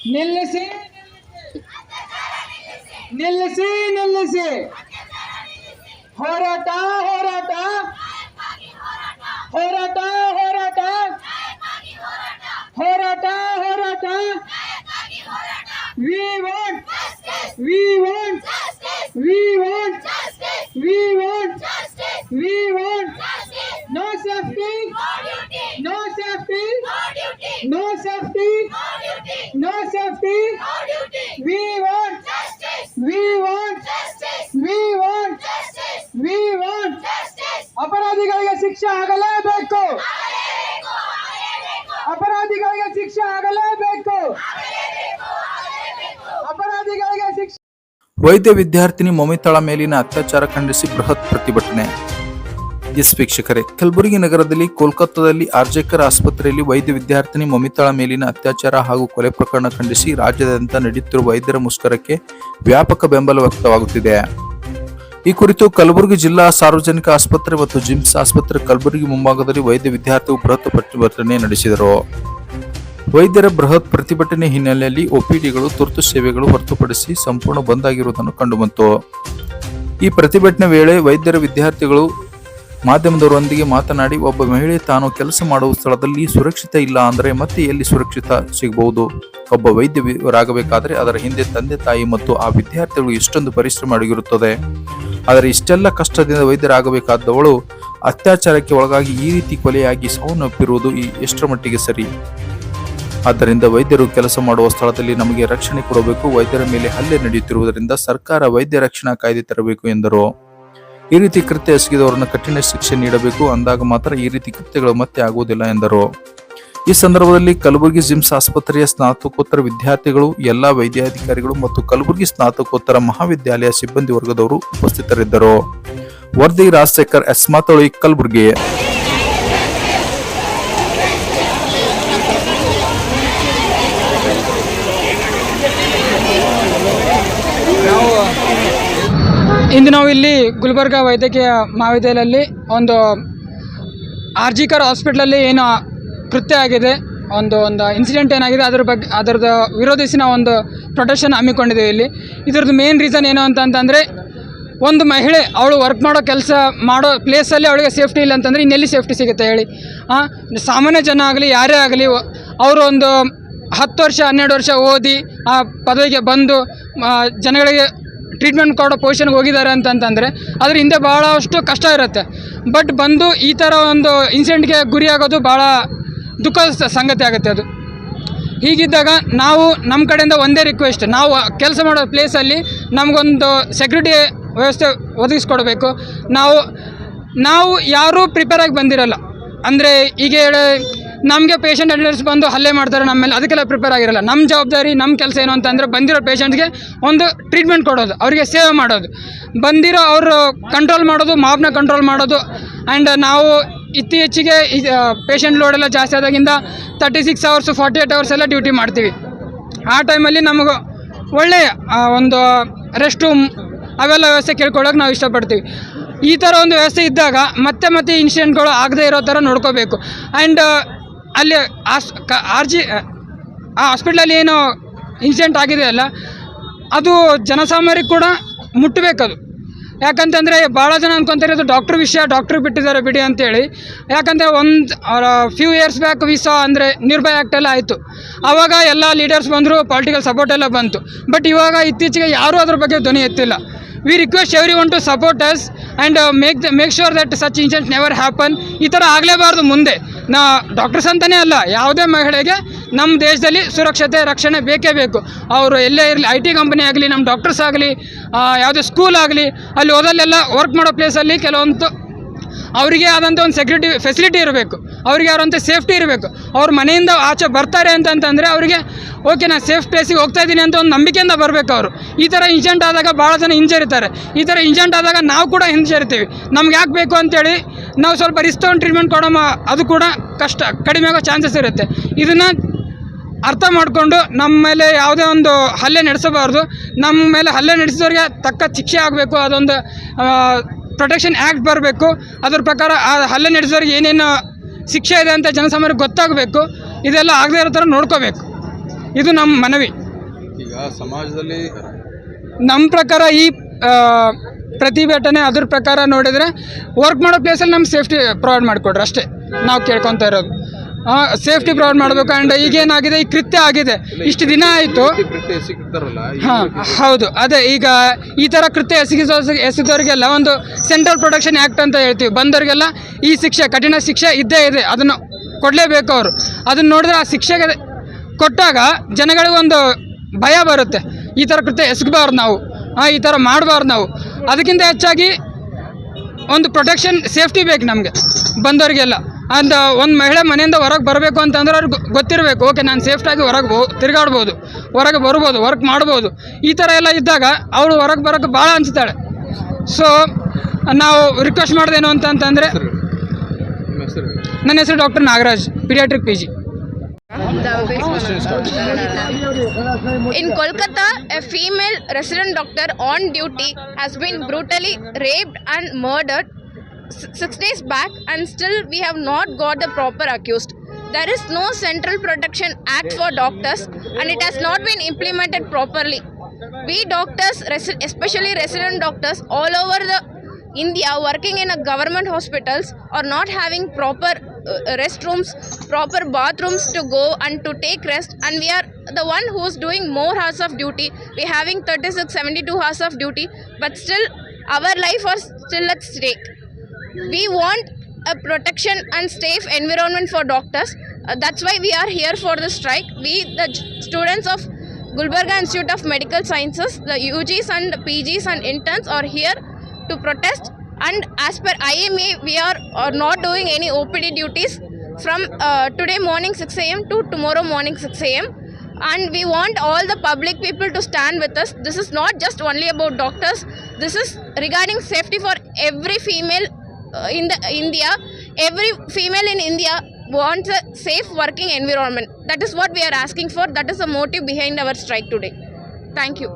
ನಿಲ್ಲಿಸಿ ನಿಲ್ಲಿಸಿ ನಿಲ್ಲಿಸಿ ಹೋರಾಟ ಹೋರಾಟ ಹೋರಾಟ ಹೋರಾಟ ಹೋರಾಟ ಹೋರಾಟ we want we want we want we want we want no safety no safety no safety no safety we want we want we want we want ಅಪರಾಧಿಗಳಿಗೆ ಶಿಕ್ಷೆ ಆಗಲೇಬೇಕು ಅಪರಾಧಿಗಳಿಗೆ ಶಿಕ್ಷೆ ಆಗಲೇಬೇಕು ಅಪರಾಧಿಗಳಿಗೆ ಶಿಕ್ಷೆ ವೈದ್ಯ ವಿದ್ಯಾರ್ಥಿನಿ ಮಮಿತಾಳ ಮೇಲಿನ ಅತ್ಯಾಚಾರ ಖಂಡಿಸಿ ಬೃಹತ್ ಪ್ರತಿಭಟನೆ. ಎಸ್ ವೀಕ್ಷಕರೇ, ಕಲಬುರಗಿ ನಗರದಲ್ಲಿ ಕೋಲ್ಕತ್ತಾದಲ್ಲಿ ಆರ್ಜೆಕರ್ ಆಸ್ಪತ್ರೆಯಲ್ಲಿ ವೈದ್ಯ ವಿದ್ಯಾರ್ಥಿನಿ ಮಮಿತಾಳ ಮೇಲಿನ ಅತ್ಯಾಚಾರ ಹಾಗೂ ಕೊಲೆ ಪ್ರಕರಣ ಖಂಡಿಸಿ ರಾಜ್ಯಾದ್ಯಂತ ನಡೆಯುತ್ತಿರುವ ವೈದ್ಯರ ಮುಷ್ಕರಕ್ಕೆ ವ್ಯಾಪಕ ಬೆಂಬಲ ವ್ಯಕ್ತವಾಗುತ್ತಿದೆ. ಈ ಕುರಿತು ಕಲಬುರಗಿ ಜಿಲ್ಲಾ ಸಾರ್ವಜನಿಕ ಆಸ್ಪತ್ರೆ ಮತ್ತು ಜಿಮ್ಸ್ ಆಸ್ಪತ್ರೆ ಕಲಬುರಗಿ ಮುಂಭಾಗದಲ್ಲಿ ವೈದ್ಯ ವಿದ್ಯಾರ್ಥಿಗಳು ಬೃಹತ್ ಪ್ರತಿಭಟನೆ ನಡೆಸಿದರು. ವೈದ್ಯರ ಬೃಹತ್ ಪ್ರತಿಭಟನೆ ಹಿನ್ನೆಲೆಯಲ್ಲಿ ಒಪಿಡಿಗಳು ತುರ್ತು ಸೇವೆಗಳು ಹೊರತುಪಡಿಸಿ ಸಂಪೂರ್ಣ ಬಂದ್ ಆಗಿರುವುದನ್ನು ಕಂಡುಬಂತು. ಈ ಪ್ರತಿಭಟನೆ ವೇಳೆ ವೈದ್ಯರ ವಿದ್ಯಾರ್ಥಿಗಳು ಮಾಧ್ಯಮದವರೊಂದಿಗೆ ಮಾತನಾಡಿ, ಒಬ್ಬ ಮಹಿಳೆ ತಾನು ಕೆಲಸ ಮಾಡುವ ಸ್ಥಳದಲ್ಲಿ ಸುರಕ್ಷಿತ ಇಲ್ಲ ಅಂದರೆ ಮತ್ತೆ ಎಲ್ಲಿ ಸುರಕ್ಷಿತ ಸಿಗಬಹುದು? ಒಬ್ಬ ವೈದ್ಯರಾಗಬೇಕಾದ್ರೆ ಅದರ ಹಿಂದೆ ತಂದೆ ತಾಯಿ ಮತ್ತು ಆ ವಿದ್ಯಾರ್ಥಿಗಳು ಎಷ್ಟೊಂದು ಪರಿಶ್ರಮ ಅಡಗಿರುತ್ತದೆ. ಆದರೆ ಇಷ್ಟೆಲ್ಲ ಕಷ್ಟದಿಂದ ವೈದ್ಯರಾಗಬೇಕಾದವಳು ಅತ್ಯಾಚಾರಕ್ಕೆ ಒಳಗಾಗಿ ಈ ರೀತಿ ಕೊಲೆಯಾಗಿ ಸಾವನ್ನಪ್ಪಿರುವುದು ಎಷ್ಟರ ಮಟ್ಟಿಗೆ ಸರಿ? ಆದ್ದರಿಂದ ವೈದ್ಯರು ಕೆಲಸ ಮಾಡುವ ಸ್ಥಳದಲ್ಲಿ ನಮಗೆ ರಕ್ಷಣೆ ಕೊಡಬೇಕು. ವೈದ್ಯರ ಮೇಲೆ ಹಲ್ಲೆ ನಡೆಯುತ್ತಿರುವುದರಿಂದ ಸರ್ಕಾರ ವೈದ್ಯ ರಕ್ಷಣಾ ಕಾಯ್ದೆ ತರಬೇಕು ಎಂದರು. ಈ ರೀತಿ ಕೃತ್ಯ ಎಸಗಿದವರನ್ನು ಕಠಿಣ ಶಿಕ್ಷೆ ನೀಡಬೇಕು, ಅಂದಾಗ ಮಾತ್ರ ಈ ರೀತಿ ಕೃತ್ಯಗಳು ಮತ್ತೆ ಆಗುವುದಿಲ್ಲ ಎಂದರು. ಈ ಸಂದರ್ಭದಲ್ಲಿ ಕಲಬುರಗಿ ಜಿಮ್ಸ್ ಆಸ್ಪತ್ರೆಯ ಸ್ನಾತಕೋತ್ತರ ವಿದ್ಯಾರ್ಥಿಗಳು, ಎಲ್ಲಾ ವೈದ್ಯಾಧಿಕಾರಿಗಳು ಮತ್ತು ಕಲಬುರಗಿ ಸ್ನಾತಕೋತ್ತರ ಮಹಾವಿದ್ಯಾಲಯ ಸಿಬ್ಬಂದಿ ವರ್ಗದವರು ಉಪಸ್ಥಿತರಿದ್ದರು. ವರದಿ ರಾಜಶೇಖರ್ ಎಸ್ ಮಾತೋಳಿ, ಕಲಬುರಗಿ. ಇಂದು ನಾವು ಇಲ್ಲಿ ಗುಲ್ಬರ್ಗ ವೈದ್ಯಕೀಯ ಮಹಾವಿದ್ಯಾಲಯದಲ್ಲಿ ಒಂದು ಆರ್ಜಿಕರ್ ಹಾಸ್ಪಿಟ್ಲಲ್ಲಿ ಏನು ಕೃತ್ಯ ಆಗಿದೆ, ಒಂದು ಇನ್ಸಿಡೆಂಟ್ ಏನಾಗಿದೆ ಅದರದ್ದು ವಿರೋಧಿಸಿ ನಾವು ಒಂದು ಪ್ರೊಟೆಕ್ಷನ್ ಹಮ್ಮಿಕೊಂಡಿದ್ದೇವೆ. ಇಲ್ಲಿ ಇದ್ರದ್ದು ಮೇನ್ ರೀಸನ್ ಏನು ಅಂತಂದರೆ, ಒಂದು ಮಹಿಳೆ ಅವಳು ವರ್ಕ್ ಮಾಡೋ ಪ್ಲೇಸಲ್ಲಿ ಅವಳಿಗೆ ಸೇಫ್ಟಿ ಇಲ್ಲ ಅಂತಂದರೆ ಇನ್ನೆಲ್ಲಿ ಸೇಫ್ಟಿ ಸಿಗುತ್ತೆ ಹೇಳಿ? ಸಾಮಾನ್ಯ ಜನ ಆಗಲಿ ಯಾರೇ ಆಗಲಿ, ಅವರು ಒಂದು 10 ವರ್ಷ 12 ವರ್ಷ ಓದಿ ಆ ಪದವಿಗೆ ಬಂದು ಜನಗಳಿಗೆ ಟ್ರೀಟ್ಮೆಂಟ್ ಕೊಡೋ ಪೊಸಿಷನ್ಗೆ ಹೋಗಿದ್ದಾರೆ ಅಂತಂದರೆ ಅದ್ರ ಹಿಂದೆ ಭಾಳಷ್ಟು ಕಷ್ಟ ಇರುತ್ತೆ. ಬಟ್ ಬಂದು ಈ ಥರ ಒಂದು ಇನ್ಸಿಡೆಂಟ್ಗೆ ಗುರಿಯಾಗೋದು ಭಾಳ ದುಃಖದ ಸಂಗತಿ ಆಗುತ್ತೆ. ಅದು ಹೀಗಿದ್ದಾಗ ನಾವು ನಮ್ಮ ಕಡೆಯಿಂದ ಒಂದೇ ರಿಕ್ವೆಸ್ಟ್, ನಾವು ಕೆಲಸ ಮಾಡೋ ಪ್ಲೇಸಲ್ಲಿ ನಮಗೊಂದು ಸೆಕ್ಯೂರಿಟಿ ವ್ಯವಸ್ಥೆ ಒದಗಿಸ್ಕೊಡ್ಬೇಕು. ನಾವು ಯಾರೂ ಪ್ರಿಪೇರಾಗಿ ಬಂದಿರಲ್ಲ. ಅಂದರೆ ಈಗ ನಮಗೆ ಪೇಷಂಟ್ ಅಟೆಂಡರ್ಸ್ ಬಂದು ಹಲ್ಲೆ ಮಾಡ್ತಾರೆ ನಮ್ಮ ಮೇಲೆ, ಅದಕ್ಕೆಲ್ಲ ಪ್ರಿಪೇರ್ ಆಗಿರಲ್ಲ. ನಮ್ಮ ಜವಾಬ್ದಾರಿ, ನಮ್ಮ ಕೆಲಸ ಏನು ಅಂತಂದರೆ ಬಂದಿರೋ ಪೇಷಂಟ್ಗೆ ಒಂದು ಟ್ರೀಟ್ಮೆಂಟ್ ಕೊಡೋದು, ಅವರಿಗೆ ಸೇವೆ ಮಾಡೋದು, ಬಂದಿರೋ ಅವರು ಕಂಟ್ರೋಲ್ ಮಾಡೋದು, ಮಾಬ್ನ ಕಂಟ್ರೋಲ್ ಮಾಡೋದು. ಆ್ಯಂಡ್ ನಾವು ಇತ್ತೀಚೆಗೆ ಪೇಷಂಟ್ ಲೋಡೆಲ್ಲ ಜಾಸ್ತಿ ಆದಾಗಿಂದ 36 hours 48 hours ಎಲ್ಲ ಡ್ಯೂಟಿ ಮಾಡ್ತೀವಿ. ಆ ಟೈಮಲ್ಲಿ ನಮಗೆ ಒಳ್ಳೆಯ ಒಂದು ರೆಸ್ಟ್ ರೂಮ್ ಅವೆಲ್ಲ ವ್ಯವಸ್ಥೆ ಕೇಳ್ಕೊಳ್ಳೋಕೆ ನಾವು ಇಷ್ಟಪಡ್ತೀವಿ. ಈ ಥರ ಒಂದು ವ್ಯವಸ್ಥೆ ಇದ್ದಾಗ ಮತ್ತೆ ಇನ್ಸಿಡೆಂಟ್ಗಳು ಆಗದೇ ಇರೋ ಥರ ನೋಡ್ಕೋಬೇಕು. ಆ್ಯಂಡ್ ಅಲ್ಲಿ ಆ ಹಾಸ್ಪಿಟ್ಲಲ್ಲಿ ಏನು ಇನ್ಸಿಡೆಂಟ್ ಆಗಿದೆಯಲ್ಲ, ಅದು ಜನಸಾಮಾನ್ಯರಿಗೆ ಕೂಡ ಮುಟ್ಟಬೇಕದು. ಯಾಕಂತಂದರೆ ಭಾಳ ಜನ ಅಂದ್ಕೊತಾರೆ ಡಾಕ್ಟ್ರ್ ವಿಷಯ, ಡಾಕ್ಟ್ರ್ ಬಿಟ್ಟಿದ್ದಾರೆ ಬಿಡಿ ಅಂತೇಳಿ. ಯಾಕಂದರೆ ಫ್ಯೂ ಇಯರ್ಸ್ ಬ್ಯಾಕ್ ಅಂದರೆ ನಿರ್ಭಯ ಆ್ಯಕ್ಟ್ ಎಲ್ಲ ಆಯಿತು. ಆವಾಗ ಎಲ್ಲ ಲೀಡರ್ಸ್ ಬಂದರು, ಪೊಲಿಟಿಕಲ್ ಸಪೋರ್ಟ್ ಎಲ್ಲ ಬಂತು. ಬಟ್ ಇವಾಗ ಇತ್ತೀಚೆಗೆ ಯಾರೂ ಅದ್ರ ಬಗ್ಗೆ ಧ್ವನಿ ಎತ್ತಿಲ್ಲ. We request everyone to support us and make sure that such incident never happen. ಈ ಥರ ಆಗಲೇಬಾರ್ದು ಮುಂದೆ. ಡಾಕ್ಟರ್ಸ್ ಅಂತಲೇ ಅಲ್ಲ, ಯಾವುದೇ ಮಹಿಳೆಗೆ ನಮ್ಮ ದೇಶದಲ್ಲಿ ಸುರಕ್ಷತೆ ರಕ್ಷಣೆ ಬೇಕೇ ಬೇಕು. ಅವರು ಎಲ್ಲೇ ಇರಲಿ, IT ಕಂಪನಿ ಆಗಲಿ, ನಮ್ಮ ಡಾಕ್ಟರ್ಸ್ ಆಗಲಿ, ಯಾವುದೇ ಸ್ಕೂಲ್ ಆಗಲಿ, ಅಲ್ಲಿ ಓದಲ್ಲೆಲ್ಲ ವರ್ಕ್ ಮಾಡೋ ಪ್ಲೇಸಲ್ಲಿ ಕೆಲವೊಂದು ಅವರಿಗೆ ಆದಂಥ ಒಂದು ಸೆಕ್ಯೂರಿಟಿ ಫೆಸಿಲಿಟಿ ಇರಬೇಕು, ಅವರಿಗೆ ಯಾರಂಥ ಸೇಫ್ಟಿ ಇರಬೇಕು. ಅವ್ರ ಮನೆಯಿಂದ ಆಚೆ ಬರ್ತಾರೆ ಅಂತಂದರೆ ಅವರಿಗೆ ಓಕೆ, ನಾನು ಸೇಫ್ ಪ್ಲೇಸಿಗೆ ಹೋಗ್ತಾ ಇದ್ದೀನಿ ಅಂತ ಒಂದು ನಂಬಿಕೆಯಿಂದ ಬರಬೇಕು ಅವರು. ಈ ಥರ ಇನ್ಸಿಡೆಂಟ್ ಆದಾಗ ಭಾಳ ಜನ ಹಿಂಜರಿತಾರೆ. ಈ ಥರ ಇನ್ಸಿಡೆಂಟ್ ಆದಾಗ ನಾವು ಕೂಡ ಹಿಂಜರಿತೀವಿ. ನಮ್ಗೆ ಯಾಕೆ ಬೇಕು ಅಂತೇಳಿ ನಾವು ಸ್ವಲ್ಪ ರಿಸ್ಕ್ ತೊಗೊಂಡು ಟ್ರೀಟ್ಮೆಂಟ್ ಕೊಡೋ ಅದು ಕೂಡ ಕಡಿಮೆ ಆಗೋ ಚಾನ್ಸಸ್ ಇರುತ್ತೆ. ಇದನ್ನು ಅರ್ಥ ಮಾಡಿಕೊಂಡು ನಮ್ಮ ಮೇಲೆ ಯಾವುದೇ ಒಂದು ಹಲ್ಲೆ ನಡೆಸಬಾರ್ದು. ನಮ್ಮ ಮೇಲೆ ಹಲ್ಲೆ ನಡೆಸಿದವ್ರಿಗೆ ತಕ್ಕ ಶಿಕ್ಷೆ ಆಗಬೇಕು. ಅದೊಂದು ಪ್ರೊಟೆಕ್ಷನ್ ಆ್ಯಕ್ಟ್ ಬರಬೇಕು. ಅದ್ರ ಪ್ರಕಾರ ಆ ಹಲ್ಲೆ ನಡೆಸಿದವ್ರಿಗೆ ಏನೇನು ಶಿಕ್ಷೆ ಇದೆ ಅಂತ ಜನಸಾಮಾನ್ಯರಿಗೆ ಗೊತ್ತಾಗಬೇಕು. ಇದೆಲ್ಲ ಆಗದೇ ಇರೋ ಥರ ನೋಡ್ಕೋಬೇಕು. ಇದು ನಮ್ಮ ಮನವಿ. ಈಗ ಸಮಾಜದಲ್ಲಿ ನಮ್ಮ ಪ್ರಕಾರ ಈ ಪ್ರತಿಭಟನೆ ಅದ್ರ ಪ್ರಕಾರ ನೋಡಿದರೆ ವರ್ಕ್ ಮಾಡೋ ಪ್ಲೇಸಲ್ಲಿ ನಮ್ಗೆ ಸೇಫ್ಟಿ ಪ್ರೊವೈಡ್ ಮಾಡಿಕೊಡ್ರಿ ಅಷ್ಟೇ ನಾವು ಕೇಳ್ಕೊತಾ ಇರೋದು. ಸೇಫ್ಟಿ ಪ್ರೊವೈಡ್ ಮಾಡಬೇಕು. ಆ್ಯಂಡ್ ಈಗೇನಾಗಿದೆ, ಈ ಕೃತ್ಯ ಆಗಿದೆ, ಇಷ್ಟು ದಿನ ಆಯಿತು. ಹಾಂ ಹೌದು, ಅದೇ ಈಗ ಈ ಥರ ಕೃತ್ಯ ಎಸಗಿದವರಿಗೆಲ್ಲ ಒಂದು ಸೆಂಟ್ರಲ್ ಪ್ರೊಟೆಕ್ಷನ್ ಆ್ಯಕ್ಟ್ ಅಂತ ಹೇಳ್ತೀವಿ, ಬಂದವರಿಗೆಲ್ಲ ಈ ಶಿಕ್ಷೆ, ಕಠಿಣ ಶಿಕ್ಷೆ ಇದ್ದೇ ಇದೆ, ಅದನ್ನು ಕೊಡಲೇಬೇಕು ಅವರು. ಅದನ್ನು ನೋಡಿದ್ರೆ ಆ ಶಿಕ್ಷೆಗೆ ಕೊಟ್ಟಾಗ ಜನಗಳಿಗೊಂದು ಭಯ ಬರುತ್ತೆ, ಈ ಥರ ಕೃತ್ಯ ಎಸಗಬಾರ್ದು ನಾವು, ಈ ಥರ ಮಾಡಬಾರ್ದು ನಾವು. ಅದಕ್ಕಿಂತ ಹೆಚ್ಚಾಗಿ ಒಂದು ಪ್ರೊಟೆಕ್ಷನ್ ಸೇಫ್ಟಿ ಬೇಕು ನಮಗೆ ಬಂದವರಿಗೆಲ್ಲ. ಅಂದ ಒಂದು ಮಹಿಳೆ ಮನೆಯಿಂದ ಹೊರಗೆ ಬರಬೇಕು ಅಂತಂದ್ರೆ ಅವ್ರಿಗೆ ಗೊತ್ತಿರಬೇಕು, ಓಕೆ ನಾನು ಸೇಫ್ಟಾಗಿ ಹೊರಗೆ ತಿರುಗಾಡ್ಬೋದು, ಹೊರಗೆ ಬರ್ಬೋದು, ವರ್ಕ್ ಮಾಡ್ಬೋದು. ಈ ಥರ ಎಲ್ಲ ಇದ್ದಾಗ ಅವಳು ಹೊರಗೆ ಬರೋಕ್ಕೆ ಭಾಳ ಅನಿಸ್ತಾಳೆ. ಸೊ ನಾವು ರಿಕ್ವೆಸ್ಟ್ ಮಾಡೋದೇನು ಅಂತಂದರೆ, ನನ್ನ ಹೆಸರು doctor Nagaraj, paediatric PG. In Kolkata, a female resident doctor on duty has been brutally raped and murdered 6 days back, and still we have not got the proper accused. There is no Central Protection Act for doctors, and it has not been implemented properly. We doctors, especially resident doctors all over the India working in a government hospitals, are not having proper restrooms, proper bathrooms to go and to take rest, and we are the one who is doing more hours of duty. We having 36-72 hours of duty, but still our life is still at stake. We want a protection and safe environment for doctors. That's why we are here for the strike. We, the students of Gulbarga Institute of Medical Sciences, the UGs and PGs and interns are here to protest. And as per IMA, we are not doing any OPD duties from today morning 6 a.m. to tomorrow morning 6 a.m. And we want all the public people to stand with us. This is not just only about doctors. This is regarding safety for every female in India. Every female in India wants a safe working environment. That is what we are asking for. That is the motive behind our strike today. Thank you.